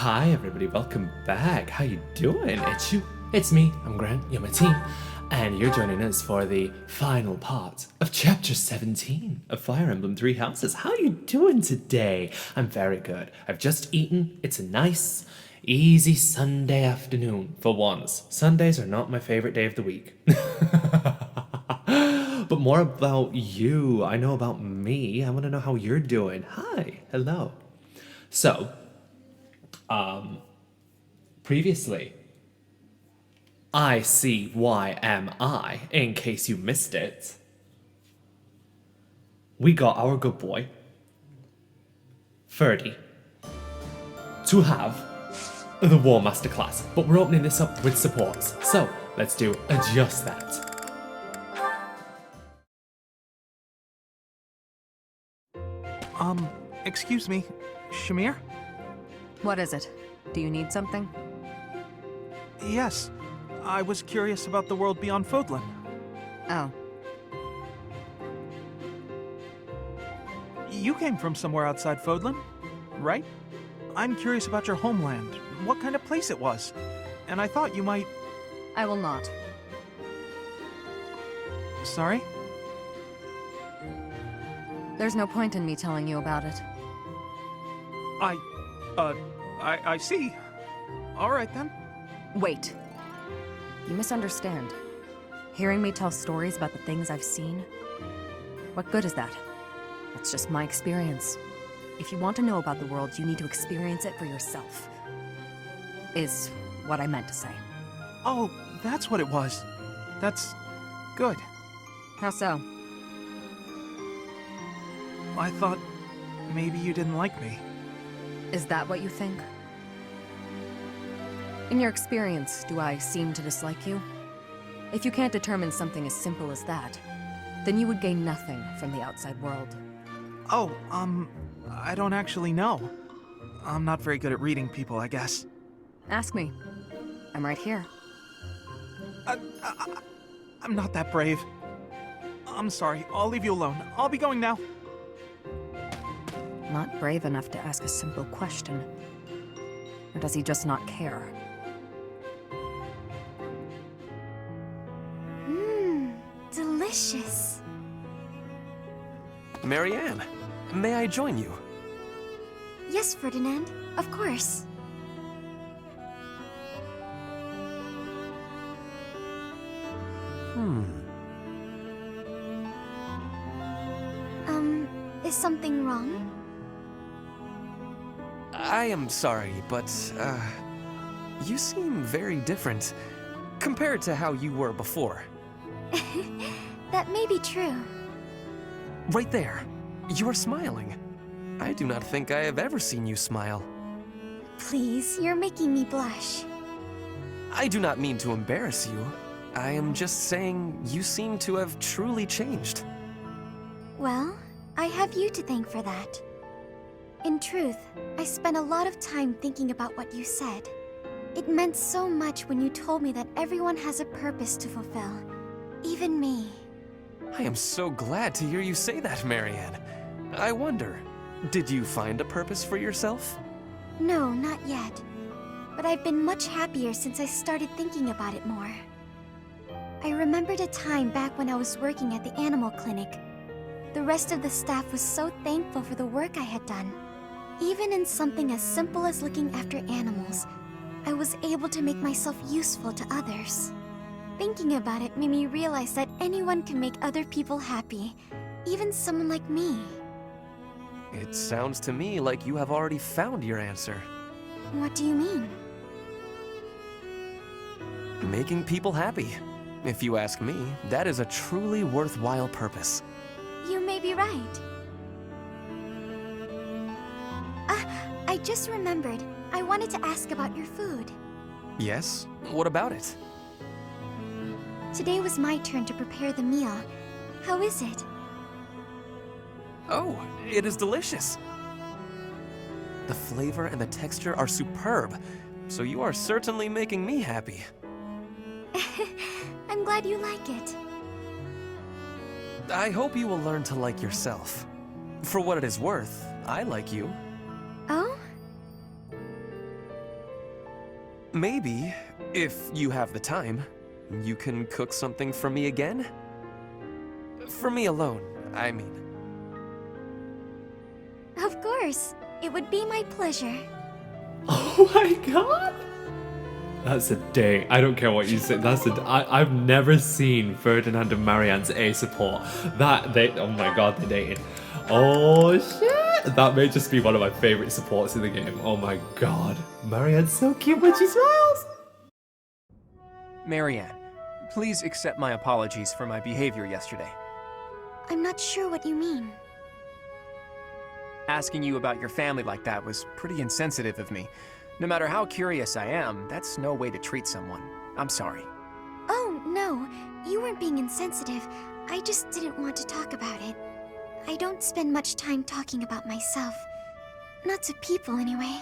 Hi everybody, welcome back. How you doing? It's you. It's me. I'm Grant. You're my team. And you're joining us for the final part of Chapter 17 of Fire Emblem Three Houses. How you doing today? I'm very good. I've just eaten. It's a nice, easy Sunday afternoon for once. Sundays are not my favorite day of the week. But more about you. I know about me. I want to know how you're doing. Hi. Hello. So, previously, ICYMI, in case you missed it, we got our good boy, Ferdy, to have the War Master class, but we're opening this up with supports, so let's do just that. Excuse me, Shamir? What is it? Do you need something? Yes, I was curious about the world beyond Fódlan. Oh. You came from somewhere outside Fódlan, right? I'm curious about your homeland, what kind of place it was, and I thought you might... I will not. Sorry? There's no point in me telling you about it. I see. All right then. Wait. You misunderstand. Hearing me tell stories about the things I've seen? What good is that? That's just my experience. If you want to know about the world, you need to experience it for yourself. Is what I meant to say. Oh, that's what it was. That's... good. How so? I thought maybe you didn't like me. Is that what you think? In your experience, do I seem to dislike you? If you can't determine something as simple as that, then you would gain nothing from the outside world. Oh, I don't actually know. I'm not very good at reading people, I guess. Ask me. I'm right here. I'm not that brave. I'm sorry, I'll leave you alone. I'll be going now. Not brave enough to ask a simple question. Or does he just not care? Delicious. Marianne, may I join you? Yes, Ferdinand, of course. Is something wrong? I am sorry, but, you seem very different compared to how you were before. That may be true. Right there. You are smiling. I do not think I have ever seen you smile. Please, you're making me blush. I do not mean to embarrass you. I am just saying you seem to have truly changed. Well, I have you to thank for that. In truth, I spent a lot of time thinking about what you said. It meant so much when you told me that everyone has a purpose to fulfill. Even me. I am so glad to hear you say that, Marianne. I wonder, did you find a purpose for yourself? No, not yet. But I've been much happier since I started thinking about it more. I remembered a time back when I was working at the animal clinic. The rest of the staff was so thankful for the work I had done. Even in something as simple as looking after animals, I was able to make myself useful to others. Thinking about it made me realize that anyone can make other people happy, even someone like me. It sounds to me like you have already found your answer. What do you mean? Making people happy. If you ask me, that is a truly worthwhile purpose. You may be right. I just remembered. I wanted to ask about your food. Yes? What about it? Today was my turn to prepare the meal. How is it? Oh, it is delicious. The flavor and the texture are superb, so you are certainly making me happy. I'm glad you like it. I hope you will learn to like yourself. For what it is worth, I like you. Oh? maybe, if you have the time, you can cook something for me again? For me alone, I mean. Of course. It would be my pleasure. Oh my god! That's a date. I don't care what you say. I've never seen Ferdinand and Marianne's A support. Oh my god, they dated. Oh shit! That may just be one of my favorite supports in the game. Oh my god. Marianne's so cute when she smiles. Marianne, please accept my apologies for my behavior yesterday. I'm not sure what you mean. Asking you about your family like that was pretty insensitive of me. No matter how curious I am, that's no way to treat someone. I'm sorry. Oh, no. You weren't being insensitive. I just didn't want to talk about it. I don't spend much time talking about myself. Not to people, anyway.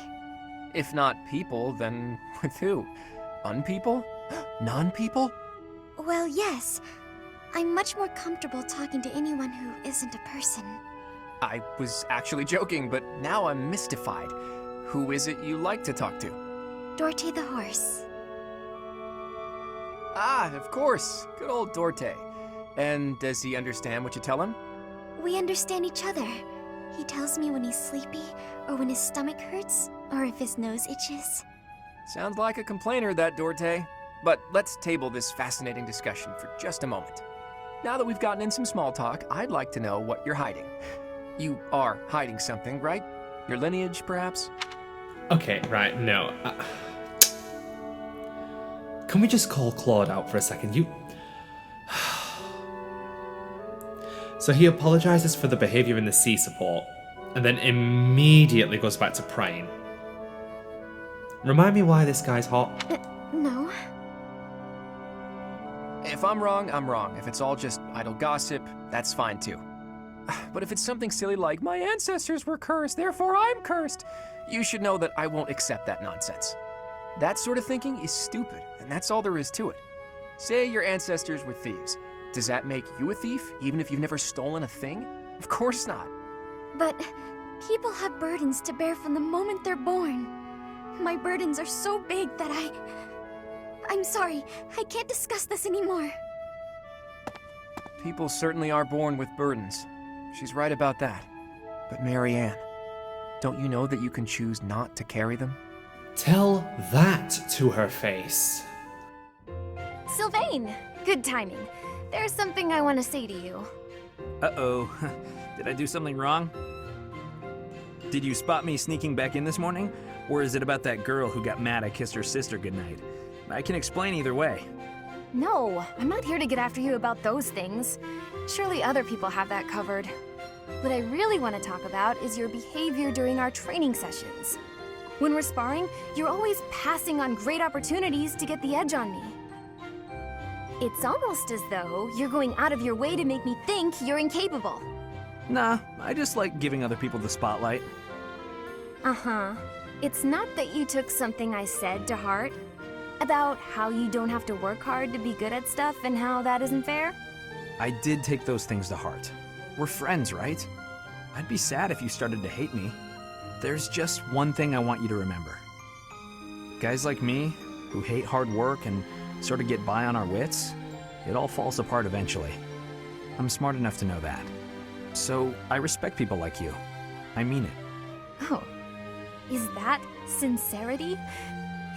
If not people, then with who? Unpeople? Non-people? Well, yes. I'm much more comfortable talking to anyone who isn't a person. I was actually joking, but now I'm mystified. Who is it you like to talk to? Dorte the horse. Ah, of course. Good old Dorte. And does he understand what you tell him? We understand each other. He tells me when he's sleepy, or when his stomach hurts, or if his nose itches. Sounds like a complainer, that Dorte. But let's table this fascinating discussion for just a moment. Now that we've gotten in some small talk, I'd like to know what you're hiding. You are hiding something, right? Your lineage, perhaps? Okay, right, no. Can we just call Claude out for a second? So he apologizes for the behavior in the C support, and then immediately goes back to praying. Remind me why this guy's hot? No. If I'm wrong, I'm wrong. If it's all just idle gossip, that's fine too. But if it's something silly like, my ancestors were cursed, therefore I'm cursed, you should know that I won't accept that nonsense. That sort of thinking is stupid, and that's all there is to it. Say your ancestors were thieves. Does that make you a thief, even if you've never stolen a thing? Of course not. But people have burdens to bear from the moment they're born. My burdens are so big that I'm sorry, I can't discuss this anymore. People certainly are born with burdens. She's right about that. But Marianne, don't you know that you can choose not to carry them? Tell that to her face. Sylvain, good timing. There's something I want to say to you. Uh-oh. Did I do something wrong? Did you spot me sneaking back in this morning? Or is it about that girl who got mad I kissed her sister goodnight? I can explain either way. No, I'm not here to get after you about those things. Surely other people have that covered. What I really want to talk about is your behavior during our training sessions. When we're sparring, you're always passing on great opportunities to get the edge on me. It's almost as though you're going out of your way to make me think you're incapable. Nah, I just like giving other people the spotlight. Uh-huh. It's not that you took something I said to heart? About how you don't have to work hard to be good at stuff and how that isn't fair? I did take those things to heart. We're friends, right? I'd be sad if you started to hate me. There's just one thing I want you to remember. Guys like me, who hate hard work and sort of get by on our wits, it all falls apart eventually. I'm smart enough to know that. So I respect people like you. I mean it. Oh, is that sincerity?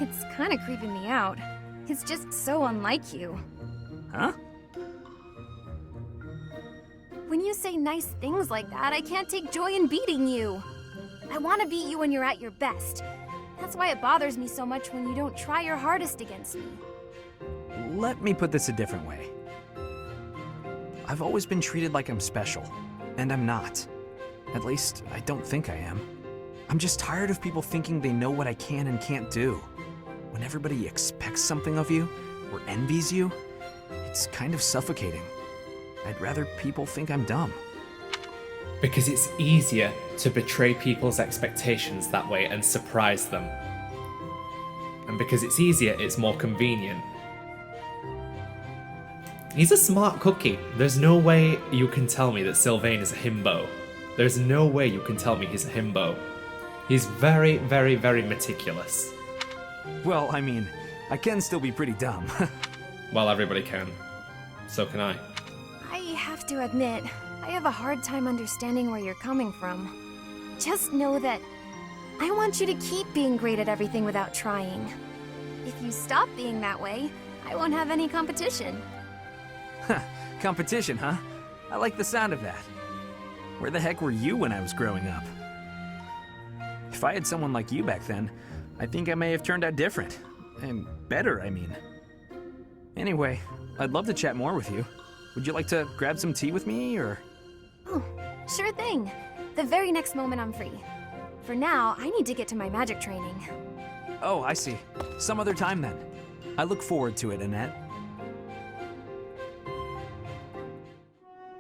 It's kind of creeping me out. It's just so unlike you. Huh? When you say nice things like that, I can't take joy in beating you. I want to beat you when you're at your best. That's why it bothers me so much when you don't try your hardest against me. Let me put this a different way. I've always been treated like I'm special, and I'm not. At least, I don't think I am. I'm just tired of people thinking they know what I can and can't do. When everybody expects something of you, or envies you, it's kind of suffocating. I'd rather people think I'm dumb. Because it's easier to betray people's expectations that way and surprise them. And because it's easier, it's more convenient. He's a smart cookie. There's no way you can tell me that Sylvain is a himbo. There's no way you can tell me he's a himbo. He's very, very, very meticulous. Well, I mean, I can still be pretty dumb. Well, everybody can. So can I. I have to admit, I have a hard time understanding where you're coming from. Just know that I want you to keep being great at everything without trying. If you stop being that way, I won't have any competition. Competition, huh? I like the sound of that. Where the heck were you when I was growing up? If I had someone like you back then, I think I may have turned out different. And better, I mean. Anyway, I'd love to chat more with you. Would you like to grab some tea with me, or...? Oh, sure thing. The very next moment I'm free. For now, I need to get to my magic training. Oh, I see. Some other time then. I look forward to it, Annette.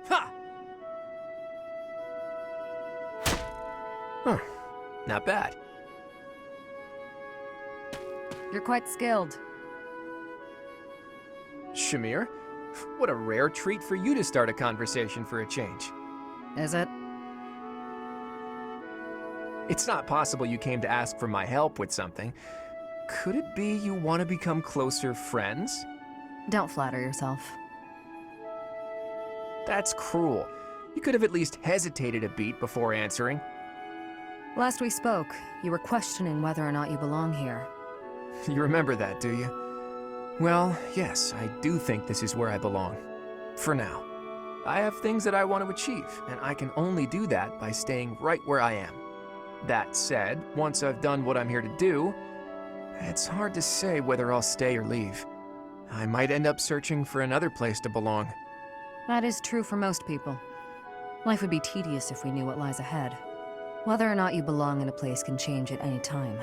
Ha! Huh. Not bad. You're quite skilled. Shamir, what a rare treat for you to start a conversation for a change. Is it? It's not possible you came to ask for my help with something. Could it be you want to become closer friends? Don't flatter yourself. That's cruel. You could have at least hesitated a beat before answering. Last we spoke, you were questioning whether or not you belong here. You remember that, do you? Well, yes, I do think this is where I belong. For now. I have things that I want to achieve, and I can only do that by staying right where I am. That said, once I've done what I'm here to do, it's hard to say whether I'll stay or leave. I might end up searching for another place to belong. That is true for most people. Life would be tedious if we knew what lies ahead. Whether or not you belong in a place can change at any time.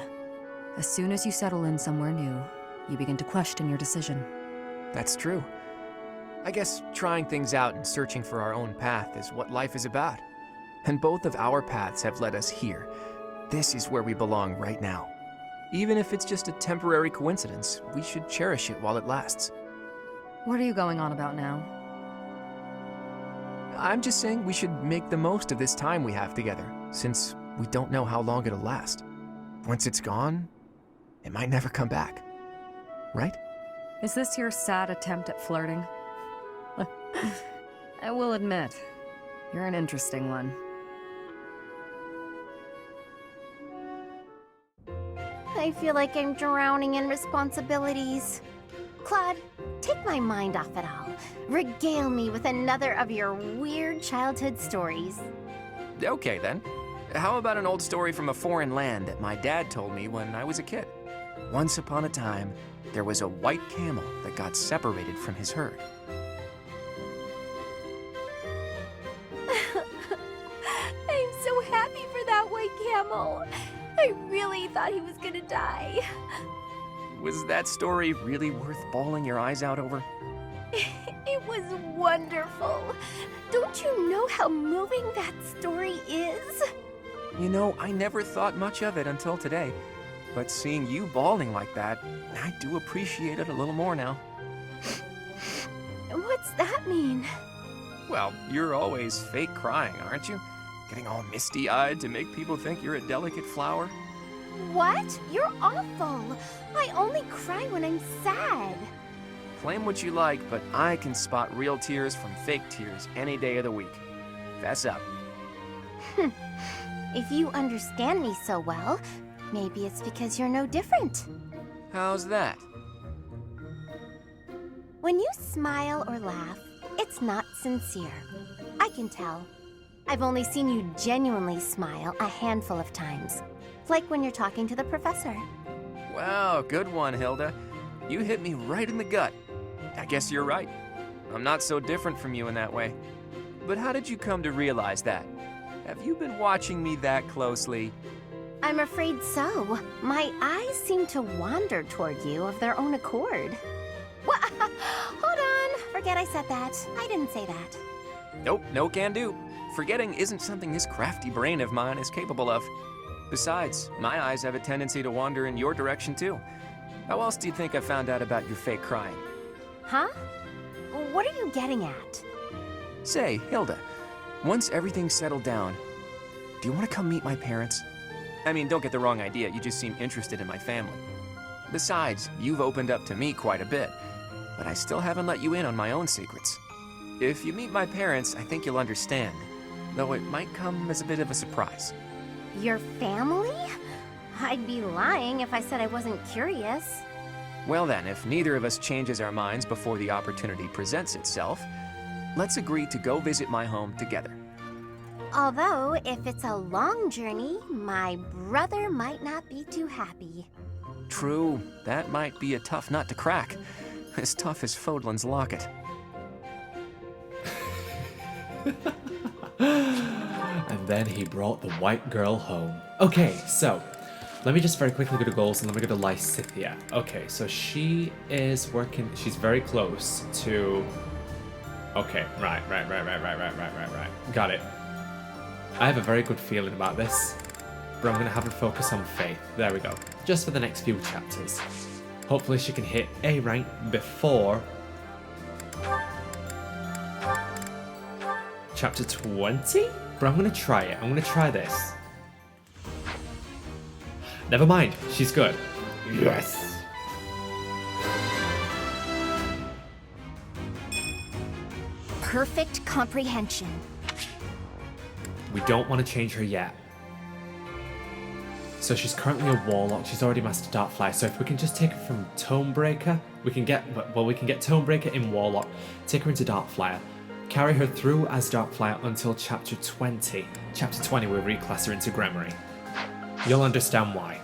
As soon as you settle in somewhere new, you begin to question your decision. That's true. I guess trying things out and searching for our own path is what life is about. And both of our paths have led us here. This is where we belong right now. Even if it's just a temporary coincidence, we should cherish it while it lasts. What are you going on about now? I'm just saying we should make the most of this time we have together, since we don't know how long it'll last. Once it's gone, it might never come back. Right? Is this your sad attempt at flirting? I will admit, you're an interesting one. I feel like I'm drowning in responsibilities. Claude, take my mind off it all. Regale me with another of your weird childhood stories. Okay then. How about an old story from a foreign land that my dad told me when I was a kid? Once upon a time, there was a white camel that got separated from his herd. I'm so happy for that white camel. I really thought he was gonna die. Was that story really worth bawling your eyes out over? It was wonderful. Don't you know how moving that story is? You know, I never thought much of it until today. But seeing you bawling like that, I do appreciate it a little more now. What's that mean? Well, you're always fake crying, aren't you? Getting all misty-eyed to make people think you're a delicate flower? What? You're awful. I only cry when I'm sad. Claim what you like, but I can spot real tears from fake tears any day of the week. Fess up. If you understand me so well, maybe it's because you're no different. How's that? When you smile or laugh, it's not sincere. I can tell. I've only seen you genuinely smile a handful of times. Like when you're talking to the professor. Wow, good one, Hilda. You hit me right in the gut. I guess you're right. I'm not so different from you in that way. But how did you come to realize that? Have you been watching me that closely? I'm afraid so. My eyes seem to wander toward you of their own accord. What? Hold on. Forget I said that. I didn't say that. Nope, no can do. Forgetting isn't something this crafty brain of mine is capable of. Besides, my eyes have a tendency to wander in your direction too. How else do you think I found out about your fake crying? Huh? What are you getting at? Say, Hilda, once everything's settled down, do you want to come meet my parents? I mean, don't get the wrong idea, you just seem interested in my family. Besides, you've opened up to me quite a bit, but I still haven't let you in on my own secrets. If you meet my parents, I think you'll understand, though it might come as a bit of a surprise. Your family? I'd be lying if I said I wasn't curious. Well then, if neither of us changes our minds before the opportunity presents itself, let's agree to go visit my home together. Although, if it's a long journey, my brother might not be too happy. True, that might be a tough nut to crack. As tough as Fódlan's locket. And then he brought the white girl home. Okay, so let me just very quickly go to goals and let me go to Lysithia. Okay, so she is working, she's very close to... Okay, right. Got it. I have a very good feeling about this, but I'm going to have her focus on faith. There we go. Just for the next few chapters. Hopefully she can hit A rank before chapter 20? But I'm going to try it. I'm going to try this. Never mind. She's good. Yes. Perfect comprehension. We don't want to change her yet. So she's currently a warlock. She's already mastered Darkfly. So if we can just take her from Tonebreaker, we can get Tonebreaker in warlock, take her into Darkflyer, carry her through as Darkflyer until chapter 20. Chapter 20 we'll reclass her into Gremory. You'll understand why.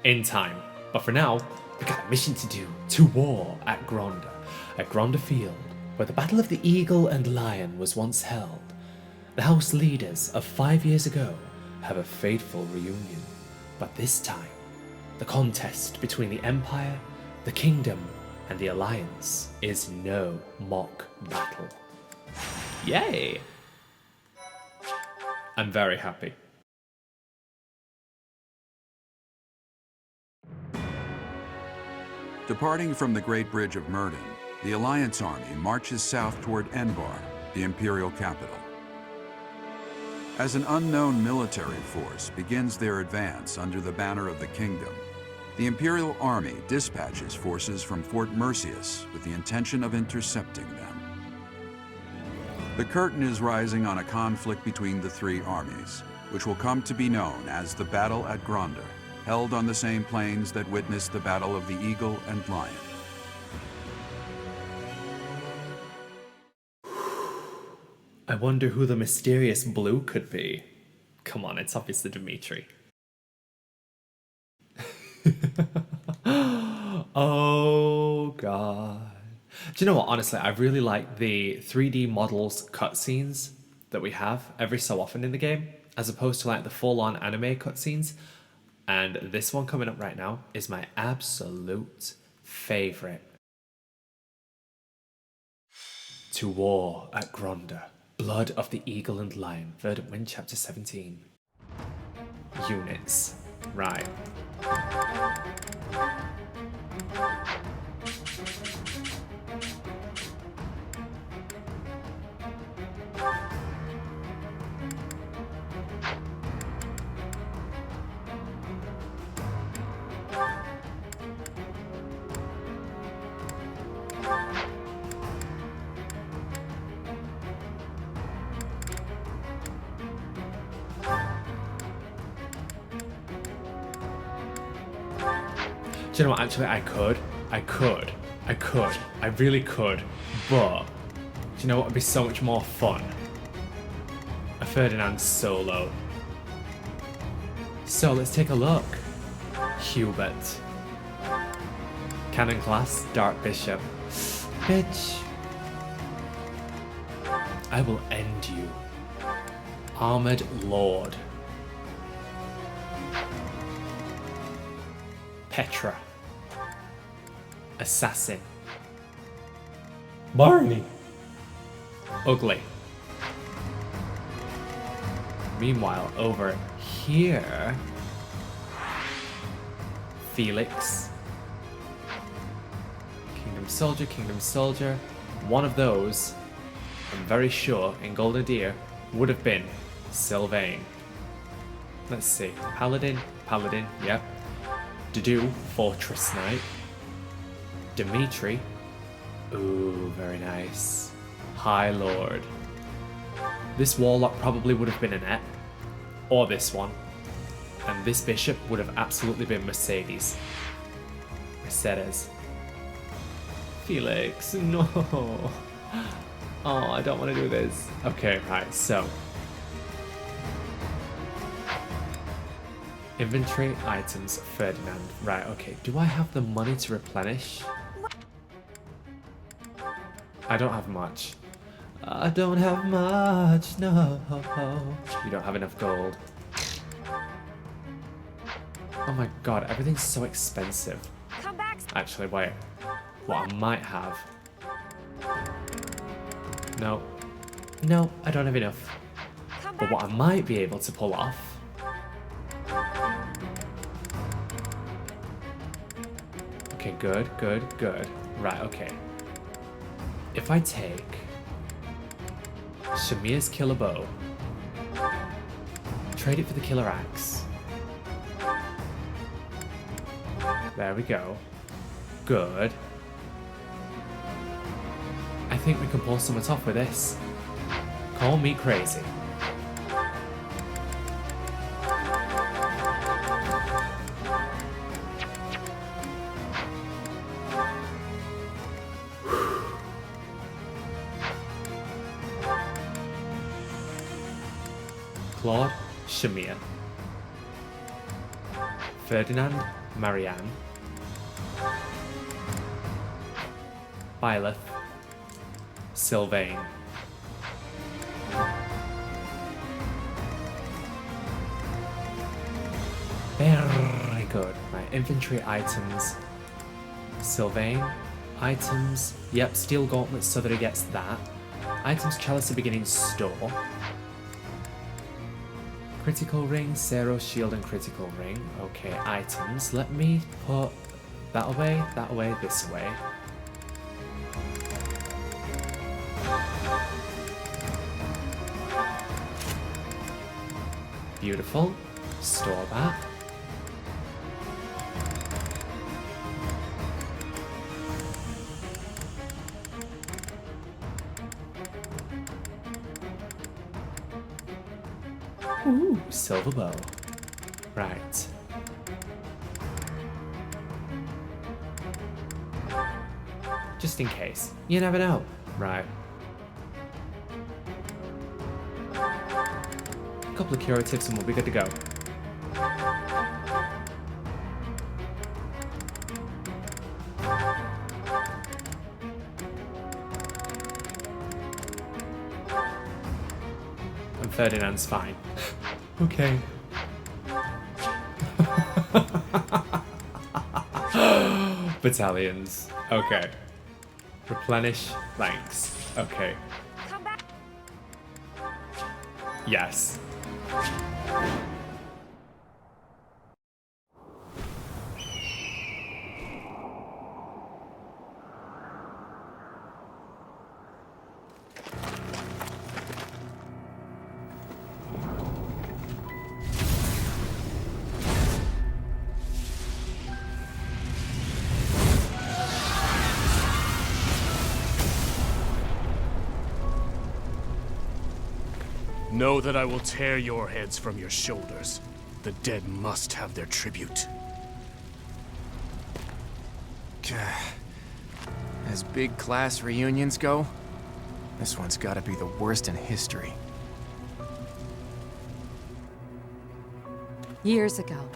In time. But for now, we got a mission to do. To war at Gronda Field, where the Battle of the Eagle and Lion was once held. The house leaders of 5 years ago have a fateful reunion. But this time, the contest between the Empire, the Kingdom, and the Alliance is no mock battle. Yay! I'm very happy. Departing from the Great Bridge of Myrden, the Alliance army marches south toward Enbar, the Imperial capital. As an unknown military force begins their advance under the banner of the Kingdom, the Imperial Army dispatches forces from Fort Merceus with the intention of intercepting them. The curtain is rising on a conflict between the three armies, which will come to be known as the Battle at Gronda, held on the same plains that witnessed the Battle of the Eagle and Lion. I wonder who the mysterious blue could be. Come on, it's obviously Dimitri. Oh god. Do you know what, honestly, I really like the 3D models cutscenes that we have every so often in the game, as opposed to like the full-on anime cutscenes. And this one coming up right now is my absolute favorite. To war at Gronda. Blood of the Eagle and Lion. Verdant Wind, Chapter 17. Units. Right. Do you know what, actually I really could, but do you know what would be so much more fun? A Ferdinand solo. So let's take a look. Hubert. Canon class, Dark Bishop. Bitch. I will end you. Armored Lord. Petra. Assassin. Barney. Ugly. Meanwhile, over here, Felix. Kingdom Soldier. One of those, I'm very sure, in Golden Deer, would have been Sylvain. Let's see. Paladin, yep. Dedu, Fortress Knight. Dimitri. Ooh, very nice. High Lord. This Warlock probably would have been Annette. Or this one. And this Bishop would have absolutely been Mercedes. Mercedes. Felix, no. Oh, I don't want to do this. Okay, right, so. Inventory items, Ferdinand. Right, okay. Do I have the money to replenish? I don't have much. I don't have much, no. You don't have enough gold. Oh my god, everything's so expensive. Come back. Actually, wait. What I might have. No. No, I don't have enough. But what I might be able to pull off. Okay, good, good, good. Right, okay. If I take Shamir's killer bow, trade it for the killer axe. There we go. Good. I think we can pull someone off with this. Call me crazy. Claude, Shamir. Ferdinand, Marianne. Byleth, Sylvain. Very good. My inventory items. Sylvain. Items. Yep, steel gauntlets so that he gets that. Items chalice at beginning store. Critical ring, Zero shield and critical ring. Okay, items. Let me put that away, this way. Beautiful. Store that. Ooh, silver bow. Right. Just in case. You never know. Right. A couple of curatives and we'll be good to go. And Ferdinand's fine. Okay. Battalions. Okay. Replenish ranks. Okay. Come back. Yes. Know that I will tear your heads from your shoulders. The dead must have their tribute. As big class reunions go, this one's gotta be the worst in history. Years ago,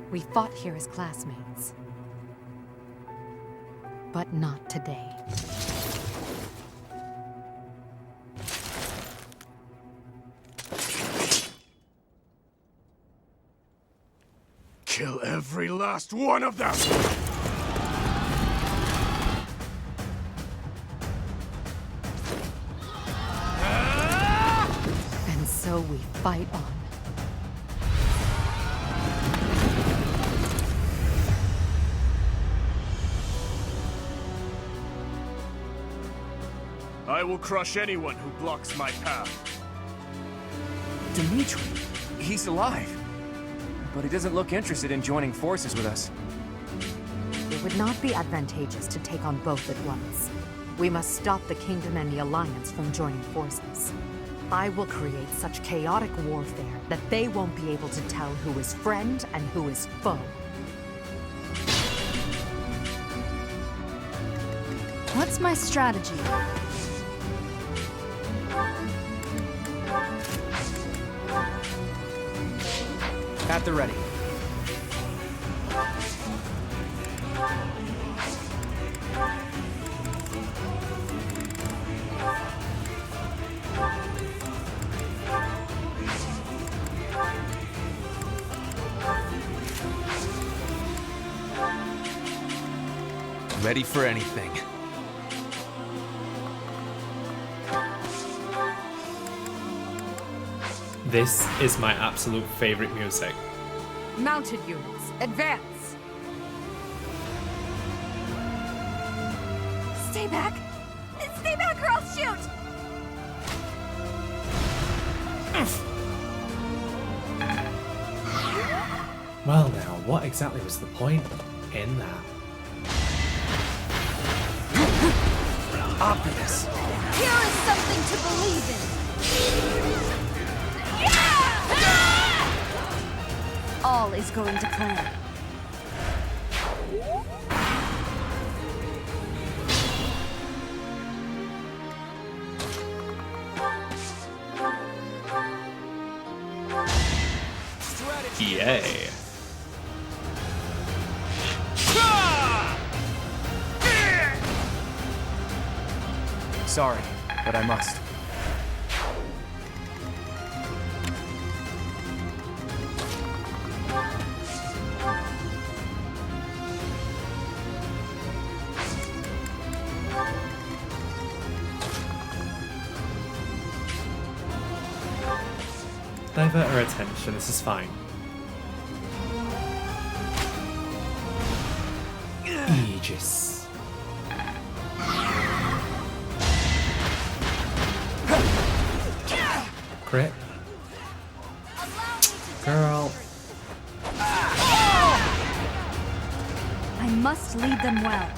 we fought here as classmates. But not today. Kill every last one of them! And so we fight on. I will crush anyone who blocks my path. Dimitri, he's alive. But he doesn't look interested in joining forces with us. would not be advantageous to take on both at once. We must stop the Kingdom and the Alliance from joining forces. I will create such chaotic warfare that they won't be able to tell who is friend and who is foe. What's my strategy? At the ready. Ready for anything. This is my absolute favorite music. Mounted units, advance! Stay back! Stay back or I'll shoot! Well now, what exactly was the point in that? Obvious. Here is something to believe in! All is going to plan. Yay. Sorry, but I must. Divert her attention, this is fine. Aegis. Crit. Girl. I must lead them well.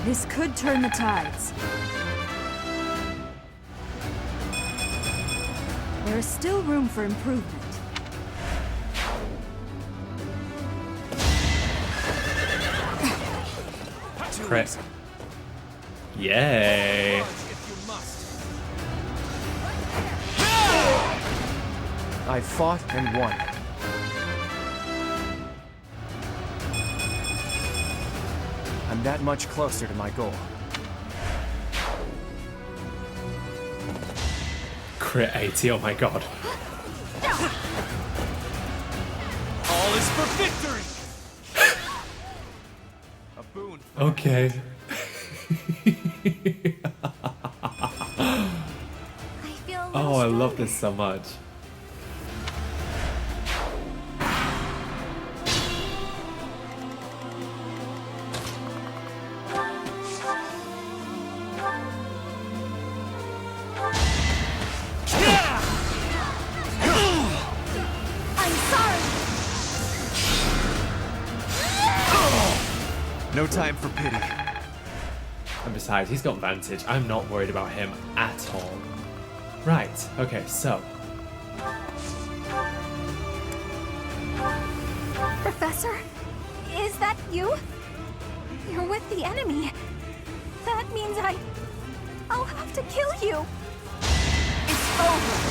This could turn the tides. There is still room for improvement. Crit. Yay. I fought and won. I'm that much closer to my goal. Crit 80, oh my god. All is for victory! A boon. Okay. I feel a little Oh, I love stronger. this so much. I'm sorry! No time for pity. And besides, he's got vantage. I'm not worried about him at all. Right, okay, so. Professor? Is that you? You're with the enemy. That means I'll have to kill you. It's over.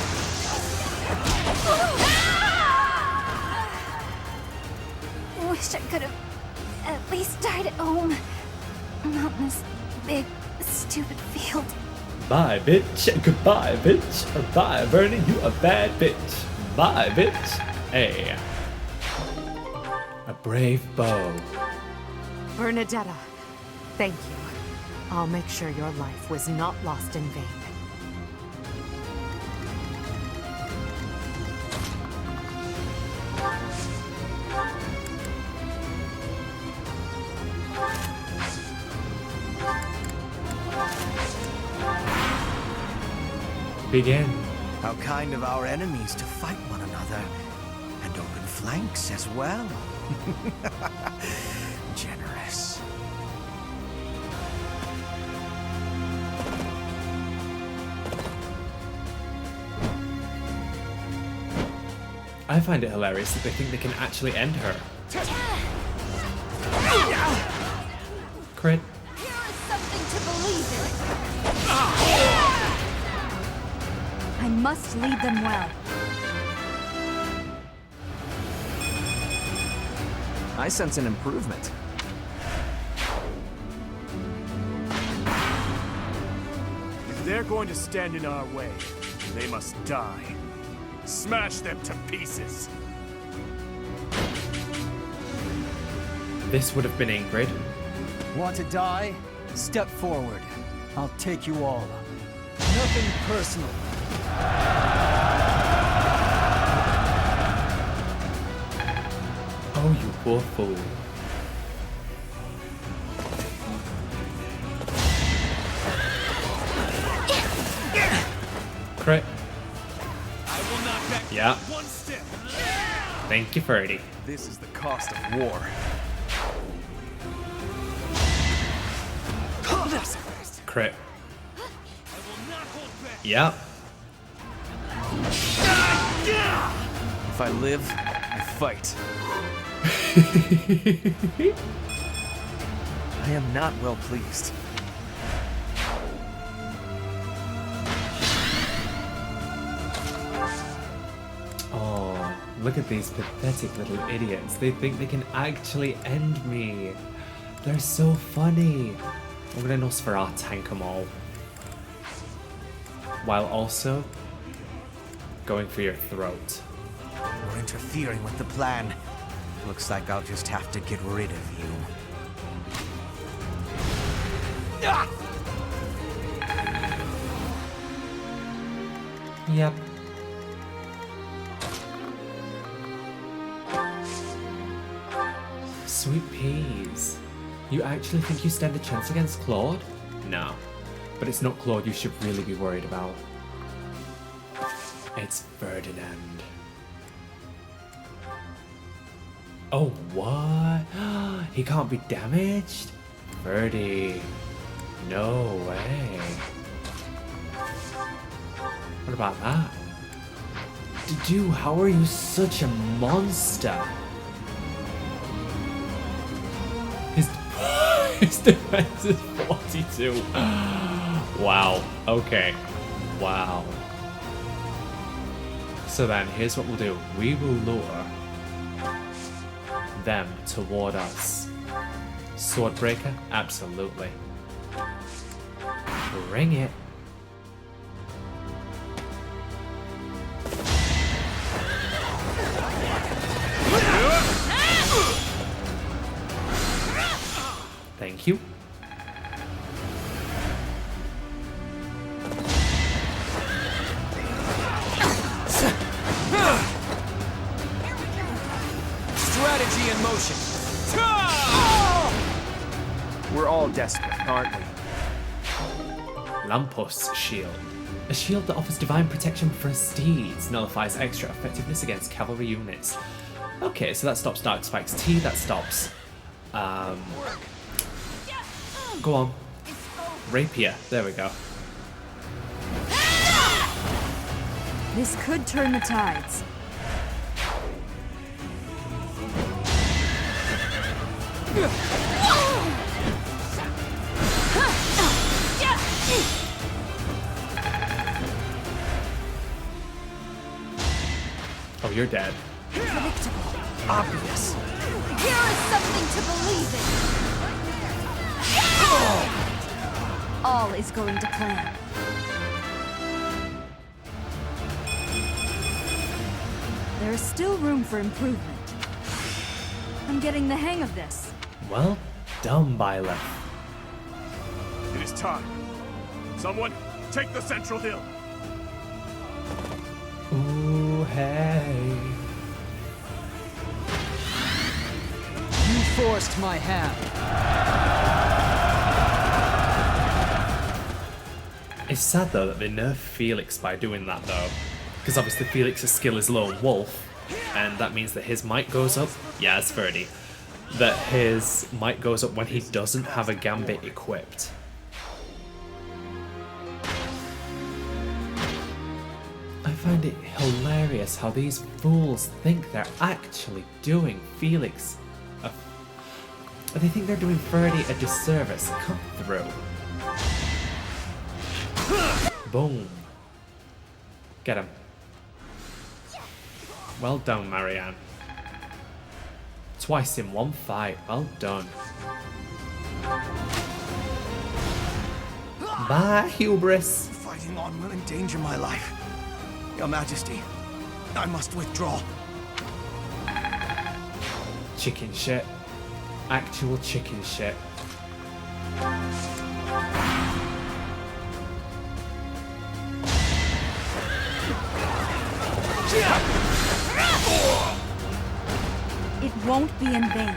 Wish I could have at least died at home. Not in this big, stupid field. Bye, bitch. Goodbye, bitch. Bye, Bernie. You a bad bitch. Bye, bitch. Hey. A brave bow. Bernadetta, thank you. I'll make sure your life was not lost in vain. Begin. How kind of our enemies to fight one another. And open flanks as well. Generous. I find it hilarious that they think they can actually end her. Crit. Here is something to believe in. I must lead them well. I sense an improvement. If they're going to stand in our way, they must die. Smash them to pieces. This would have been Ingrid. Want to die? Step forward. I'll take you all. Nothing personal. Oh, you poor fool. Crit. Yeah. Thank you, Ferdy. This is the cost of war. Crit. Yeah. If I live, I fight. I am not well pleased. Oh, look at these pathetic little idiots. They think they can actually end me. They're so funny. I'm gonna Nosferatu tank them all. While also going for your throat. You're interfering with the plan. Looks like I'll just have to get rid of you. Yep. Sweet peas. You actually think you stand a chance against Claude? No. But it's not Claude you should really be worried about. It's Ferdinand. Oh, what? He can't be damaged? Ferdy. No way. What about that? Dude, how are you such a monster? His defense is 42. Wow. Okay. Wow. So then, here's what we'll do. We will lure them toward us. Swordbreaker? Absolutely. Bring it. Thank you. Strategy in motion. We're all desperate, aren't we? Lampos Shield. A shield that offers divine protection for steeds, nullifies extra effectiveness against cavalry units. Okay, so that stops Dark Spike's T, that stops... Go on. Rapier, there we go. This could turn the tides. Oh, you're dead. Predictable. Obvious. Here is something to believe in. All is going to plan. There is still room for improvement. I'm getting the hang of this. Well done, Byleth. It is time. Someone, take the central hill. Ooh, hey. You forced my hand. It's sad though that they nerf Felix by doing that though. Because obviously Felix's skill is lone wolf, and that means that his might goes up. Yeah, it's 30. That his might goes up when he doesn't have a gambit equipped. I find it hilarious how these fools think they're actually doing Felix they think they're doing 30 a disservice. Cut through. Boom. Get him. Well done, Marianne. Twice in one fight. Well done. Bye, hubris. Fighting on will endanger my life. Your Majesty, I must withdraw. Chicken shit. Actual chicken shit. It won't be in vain.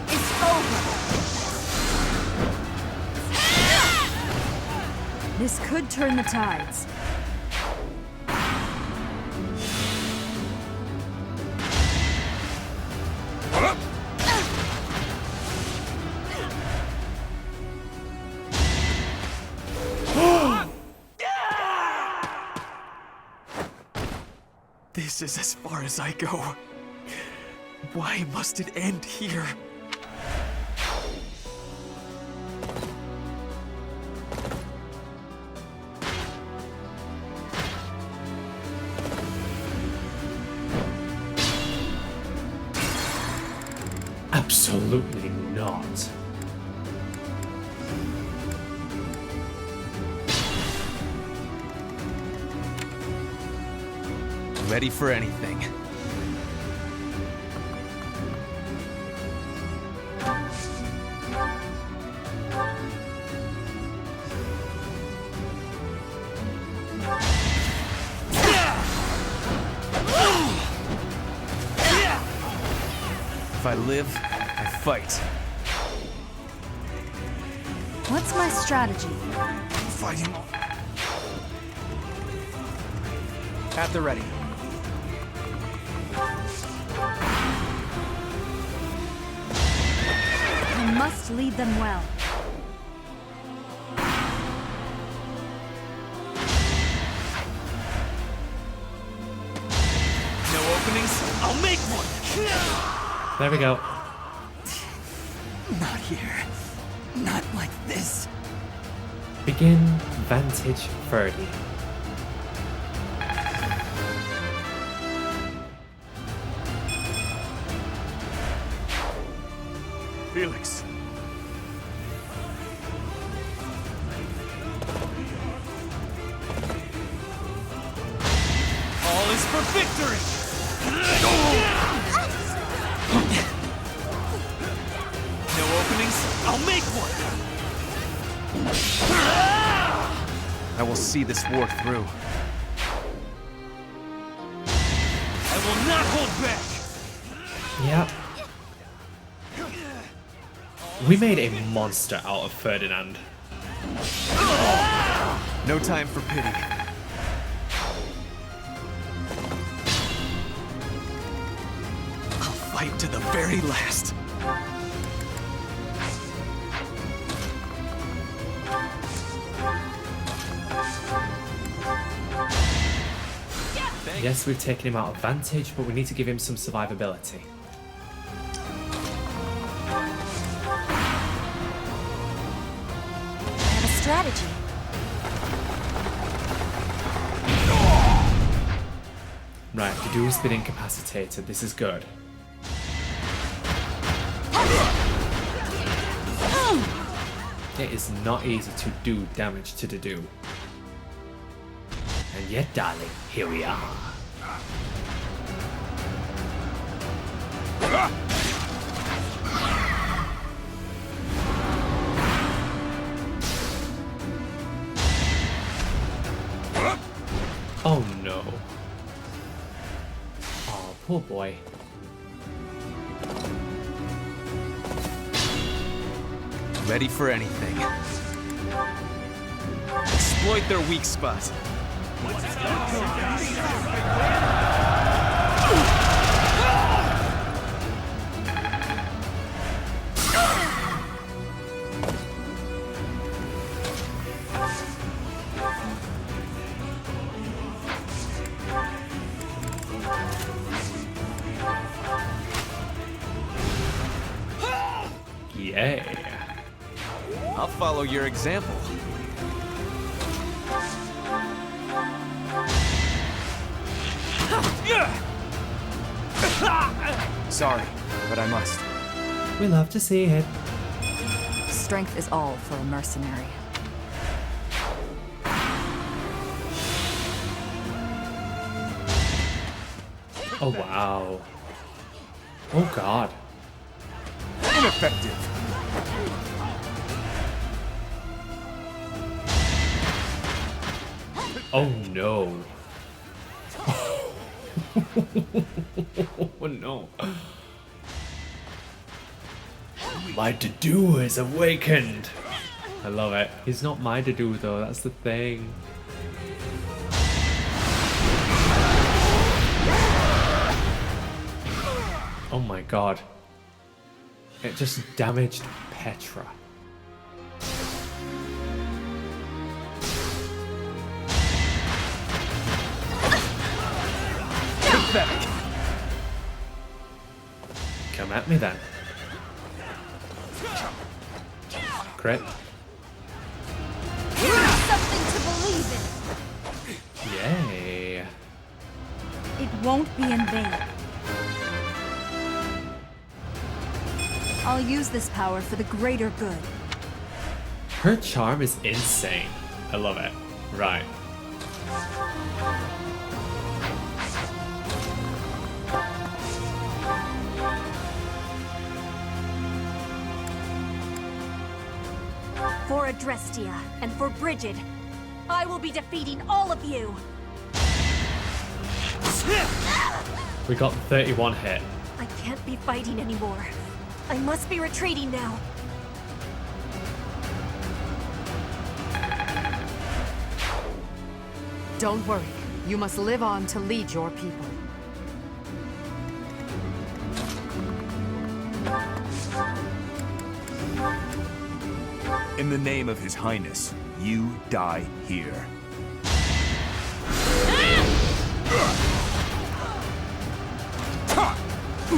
It's over. This could turn the tides. This is as far as I go. Why must it end here? Absolutely not. Ready for anything. If I live, I fight. What's my strategy? Fighting on. At the ready. I must lead them well. No openings? I'll make one! There we go. Not here. Not like this. Begin Vantage 30. Felix. All is for victory! No openings? I'll make one! I will see this war through. I will not hold back! Yep. We made a monster out of Ferdinand. No time for pity. I'll fight to the very last. Yes, we've taken him out of Vantage, but we need to give him some survivability. Strategy. Right, Kadu's been incapacitated. This is good. It is not easy to do damage to Dadu. And yet, darling, here we are. Oh no. Oh, poor boy. Ready for anything. Exploit their weak spot. Yay. I'll follow your example. Sorry, but I must. We love to see it. Strength is all for a mercenary. Oh wow. Oh god. Ineffective. Oh no. Oh no. My to-do is awakened. I love it. He's not my to-do though, that's the thing. Oh my god. It just damaged Petra. Pathetic. Come at me then. Crit. Something to believe in. Yay. It won't be in vain. I'll use this power for the greater good. Her charm is insane. I love it. Right. For Adrestia and for Brigid, I will be defeating all of you. We got 31 hit. I can't be fighting anymore. I must be retreating now. Don't worry. You must live on to lead your people. In the name of His Highness, you die here.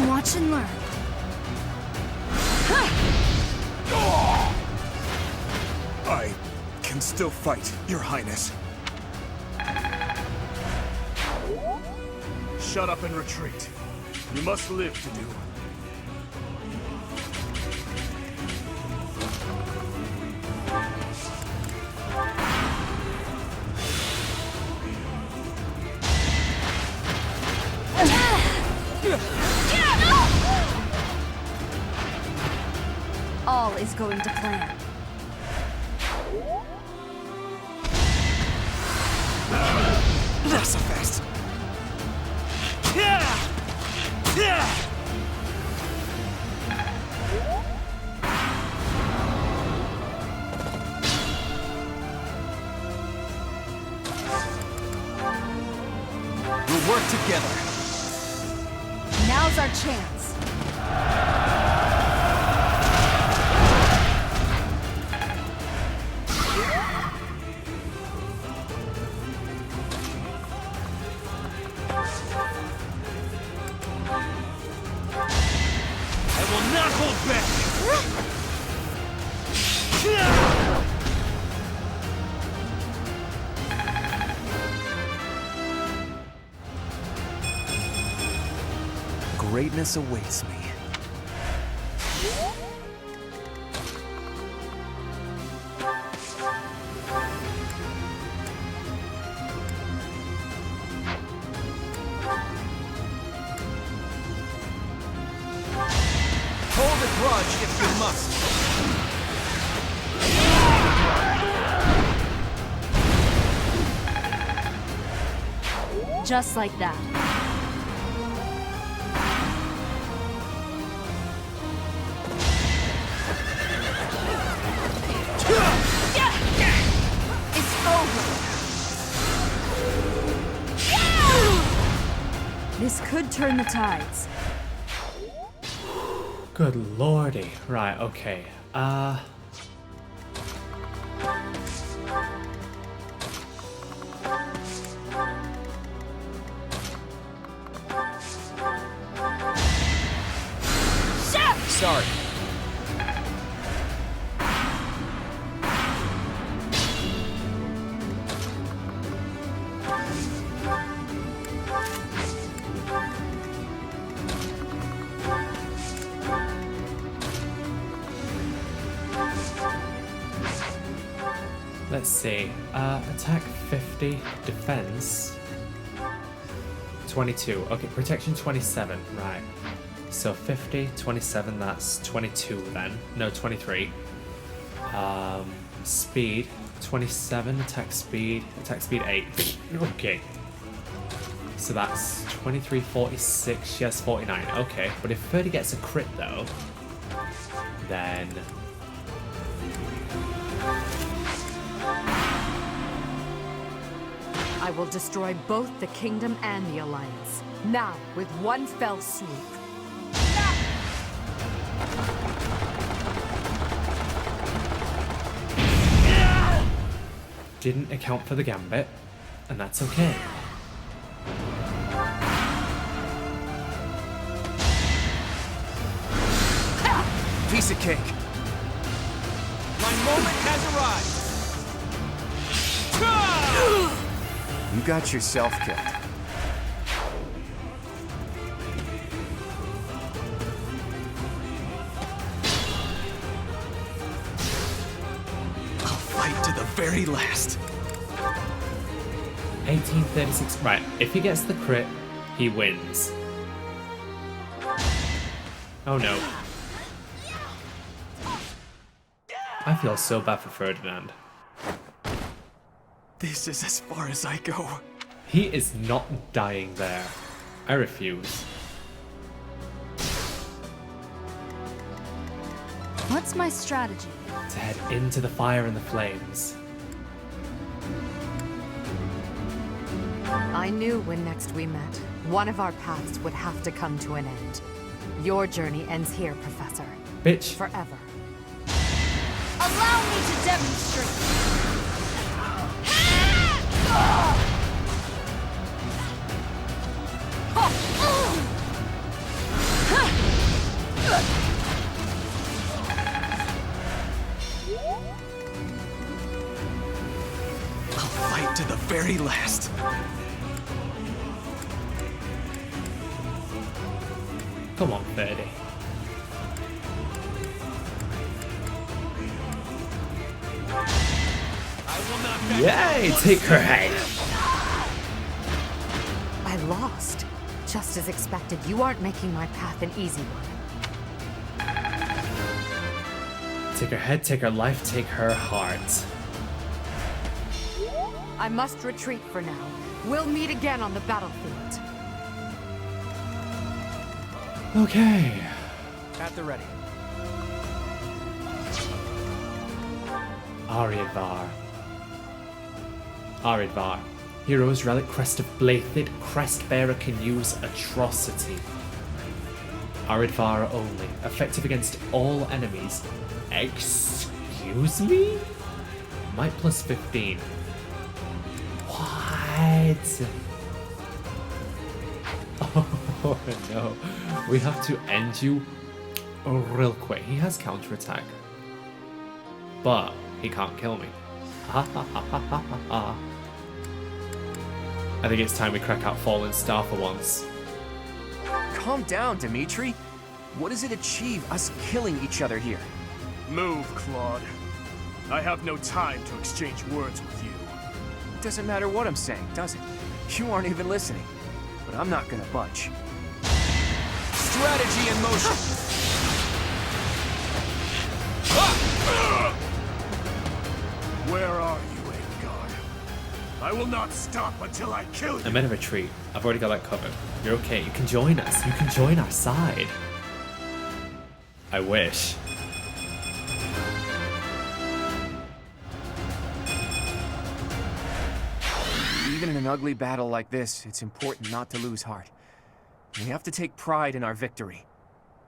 Watch and learn. I can still fight, Your Highness. Shut up and retreat. You must live to do. All is going to plan. Not so fast. We'll work together. Now's our chance. I will not hold back. Greatness awaits me. Hold a grudge if you must. Just like that. This could turn the tides. Good lordy. Right, okay. Sorry. Let's see. Attack 50, defense 22. Okay, protection 27. Right. So 50, 27, that's 22 then. No, 23. Speed 27, attack speed 8. Okay. So that's 23, 46, she has 49. Okay, but if 30 gets a crit though, then... I will destroy both the kingdom and the alliance. Now, with one fell swoop. Didn't account for the gambit, and that's okay. Piece of cake. My moment has arrived. You got yourself killed. I'll fight to the very last. 1836. Right, if he gets the crit, he wins. Oh no. I feel so bad for Ferdinand. This is as far as I go. He is not dying there. I refuse. What's my strategy? To head into the fire and the flames. I knew when next we met, one of our paths would have to come to an end. Your journey ends here, Professor. Bitch. Forever. Allow me to demonstrate! I'll fight to the very last. Come on, 30. Yay! Take her head! I lost. Just as expected, you aren't making my path an easy one. Take her head, take her life, take her heart. I must retreat for now. We'll meet again on the battlefield. Okay. At the ready. Aridvar. Heroes Relic, Crest of Blythed, Crest Bearer can use Atrocity. Aridvar only. Effective against all enemies. Excuse me? Might plus 15. What? Oh no. We have to end you real quick. He has counterattack. But he can't kill me. Ha ha ha ha ha ha ha. I think it's time we crack out Fallen Star for once. Calm down, Dimitri. What does it achieve, us killing each other here? Move, Claude. I have no time to exchange words with you. Doesn't matter what I'm saying, does it? You aren't even listening. But I'm not gonna budge. Strategy in motion! Where are you, Edgard? I will not stop until I kill you. I'm in a retreat. I've already got that covered. You're okay. You can join us. You can join our side. I wish. Even in an ugly battle like this, it's important not to lose heart. We have to take pride in our victory.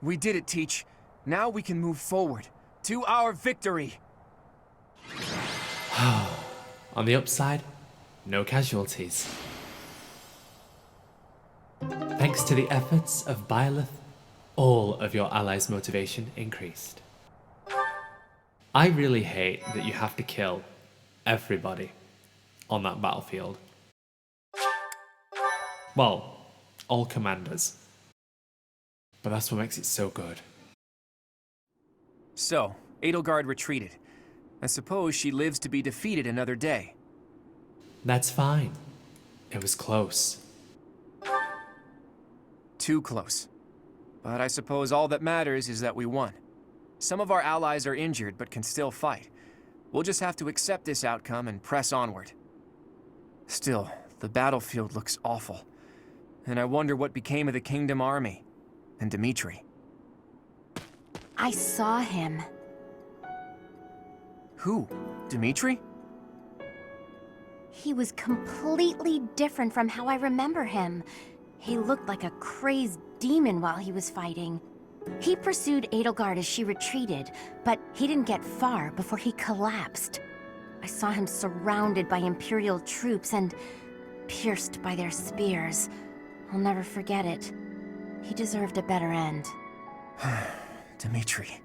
We did it, Teach. Now we can move forward to our victory. On the upside, no casualties. Thanks to the efforts of Byleth, all of your allies' motivation increased. I really hate that you have to kill everybody on that battlefield. Well, all commanders. But that's what makes it so good. So, Edelgard retreated. I suppose she lives to be defeated another day. That's fine. It was close. Too close. But I suppose all that matters is that we won. Some of our allies are injured but can still fight. We'll just have to accept this outcome and press onward. Still, the battlefield looks awful. And I wonder what became of the Kingdom Army and Dimitri. I saw him. Who? Dimitri? He was completely different from how I remember him. He looked like a crazed demon while he was fighting. He pursued Edelgard as she retreated, but he didn't get far before he collapsed. I saw him surrounded by Imperial troops and pierced by their spears. I'll never forget it. He deserved a better end. Dimitri.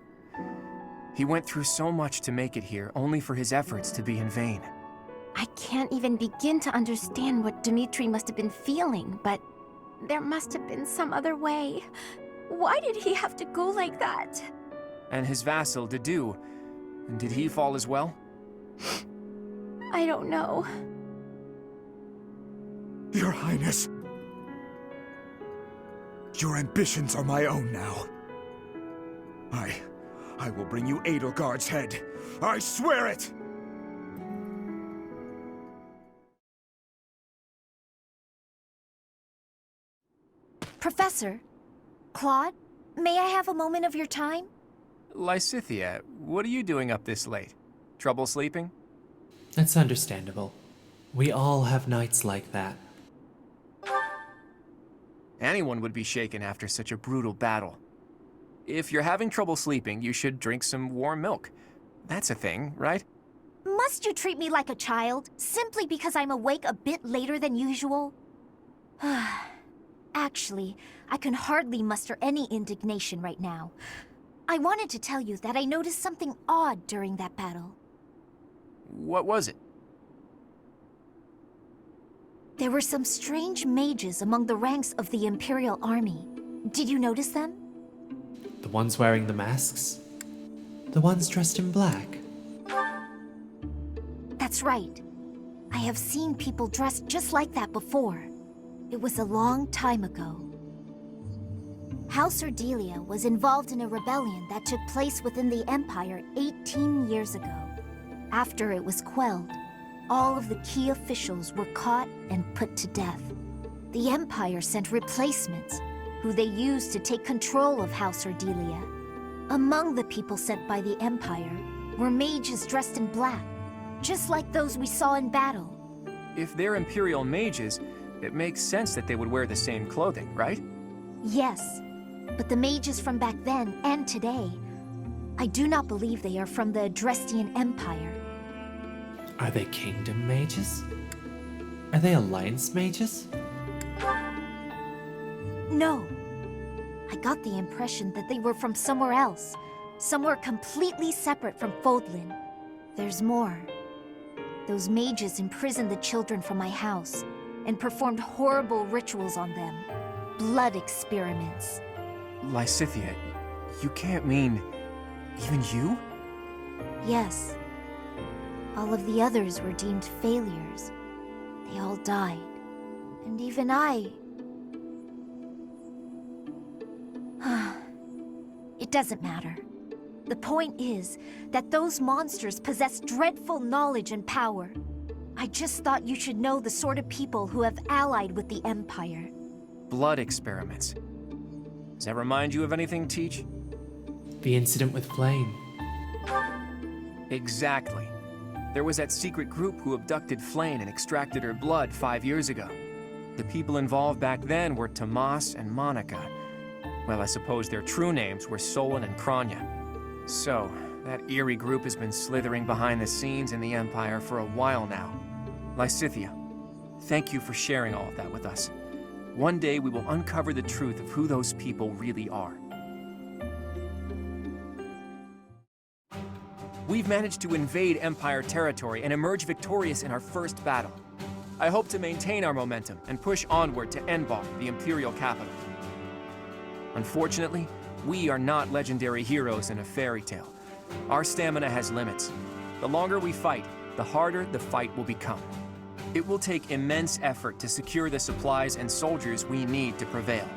He went through so much to make it here, only for his efforts to be in vain. I can't even begin to understand what Dimitri must have been feeling, but there must have been some other way. Why did he have to go like that? And his vassal, Dedu, did he fall as well? I don't know. Your Highness. Your ambitions are my own now. I will bring you Edelgard's head. I swear it! Professor, Claude, may I have a moment of your time? Lysithea, what are you doing up this late? Trouble sleeping? That's understandable. We all have nights like that. Anyone would be shaken after such a brutal battle. If you're having trouble sleeping, you should drink some warm milk. That's a thing, right? Must you treat me like a child, simply because I'm awake a bit later than usual? Actually, I can hardly muster any indignation right now. I wanted to tell you that I noticed something odd during that battle. What was it? There were some strange mages among the ranks of the Imperial Army. Did you notice them? The ones wearing the masks? The ones dressed in black? That's right. I have seen people dressed just like that before. It was a long time ago. House Ardelia was involved in a rebellion that took place within the Empire 18 years ago. After it was quelled, all of the key officials were caught and put to death. The Empire sent replacements, who they used to take control of House Ardelia. Among the people sent by the Empire were mages dressed in black, just like those we saw in battle. If they're Imperial mages, it makes sense that they would wear the same clothing, right? Yes, but the mages from back then and today, I do not believe they are from the Adrestian Empire. Are they Kingdom mages? Are they Alliance mages? No. I got the impression that they were from somewhere else. Somewhere completely separate from Fódlan. There's more. Those mages imprisoned the children from my house and performed horrible rituals on them. Blood experiments. Lysithea, you can't mean... even you? Yes. All of the others were deemed failures. They all died. And even I... It doesn't matter. The point is that those monsters possess dreadful knowledge and power. I just thought you should know the sort of people who have allied with the Empire. Blood experiments. Does that remind you of anything, Teach? The incident with Flame. Exactly. There was that secret group who abducted Flame and extracted her blood 5 years ago. The people involved back then were Tomas and Monica. Well, I suppose their true names were Solon and Kranya. So, that eerie group has been slithering behind the scenes in the Empire for a while now. Lysithea, thank you for sharing all of that with us. One day we will uncover the truth of who those people really are. We've managed to invade Empire territory and emerge victorious in our first battle. I hope to maintain our momentum and push onward to Enbar, the Imperial capital. Unfortunately, we are not legendary heroes in a fairy tale. Our stamina has limits. The longer we fight, the harder the fight will become. It will take immense effort to secure the supplies and soldiers we need to prevail.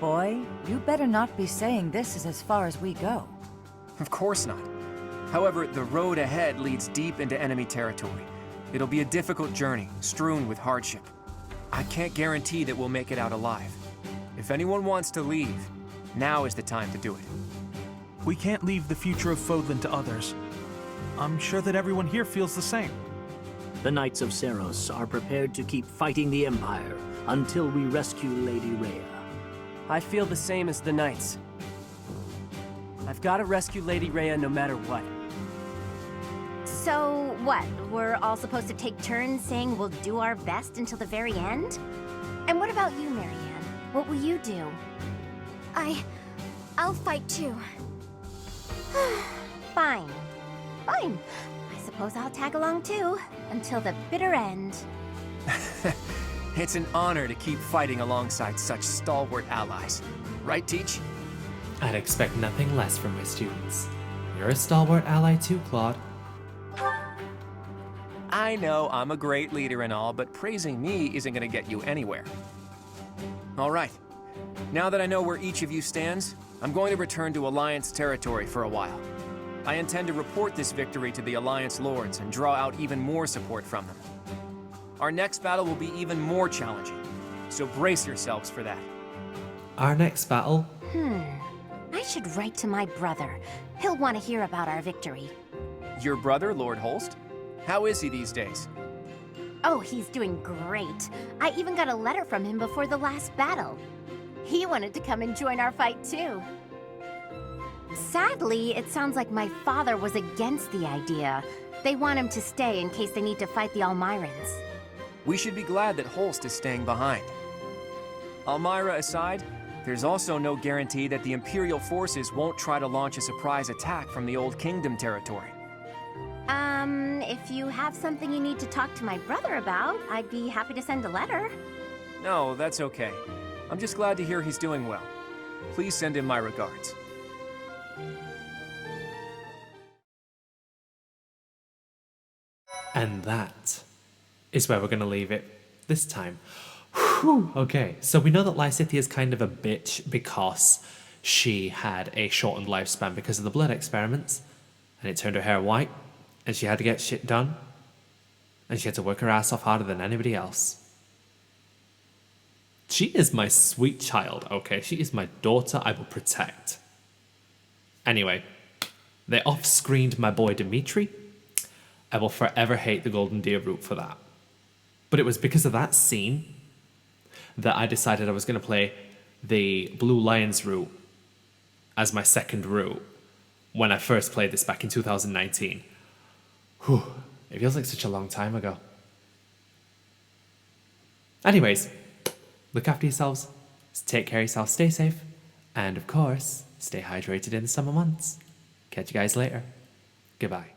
Boy, you better not be saying this is as far as we go. Of course not. However, the road ahead leads deep into enemy territory. It'll be a difficult journey, strewn with hardship. I can't guarantee that we'll make it out alive. If anyone wants to leave, now is the time to do it. We can't leave the future of Fódlan to others. I'm sure that everyone here feels the same. The Knights of Seros are prepared to keep fighting the Empire until we rescue Lady Rhea. I feel the same as the Knights. I've got to rescue Lady Rhea no matter what. So, what? We're all supposed to take turns saying we'll do our best until the very end? And what about you, Marianne? What will you do? I'll fight too. Fine. Fine. I suppose I'll tag along too, until the bitter end. It's an honor to keep fighting alongside such stalwart allies. Right, Teach? I'd expect nothing less from my students. You're a stalwart ally too, Claude. I know I'm a great leader and all, but praising me isn't gonna get you anywhere. All right. Now that I know where each of you stands, I'm going to return to Alliance territory for a while. I intend to report this victory to the Alliance Lords and draw out even more support from them. Our next battle will be even more challenging, so brace yourselves for that. Our next battle? I should write to my brother. He'll want to hear about our victory. Your brother, Lord Holst? How is he these days? Oh, he's doing great. I even got a letter from him before the last battle. He wanted to come and join our fight too. Sadly, it sounds like my father was against the idea. They want him to stay in case they need to fight the Almirans. We should be glad that Holst is staying behind. Almira aside, there's also no guarantee that the Imperial forces won't try to launch a surprise attack from the Old Kingdom territory. If you have something you need to talk to my brother about, I'd be happy to send a letter. No, that's okay. I'm just glad to hear he's doing well. Please send him my regards. And that is where we're going to leave it this time. Whew. Okay, so we know that Lysithea is kind of a bitch because she had a shortened lifespan because of the blood experiments, and it turned her hair white, and she had to get shit done, and she had to work her ass off harder than anybody else. She is my sweet child, okay? She is my daughter I will protect. Anyway, they off-screened my boy Dimitri. I will forever hate the Golden Deer route for that. But it was because of that scene that I decided I was going to play the Blue Lions route as my second route when I first played this back in 2019. Whew, it feels like such a long time ago. Anyways, look after yourselves, take care of yourselves, stay safe, and of course, stay hydrated in the summer months. Catch you guys later. Goodbye.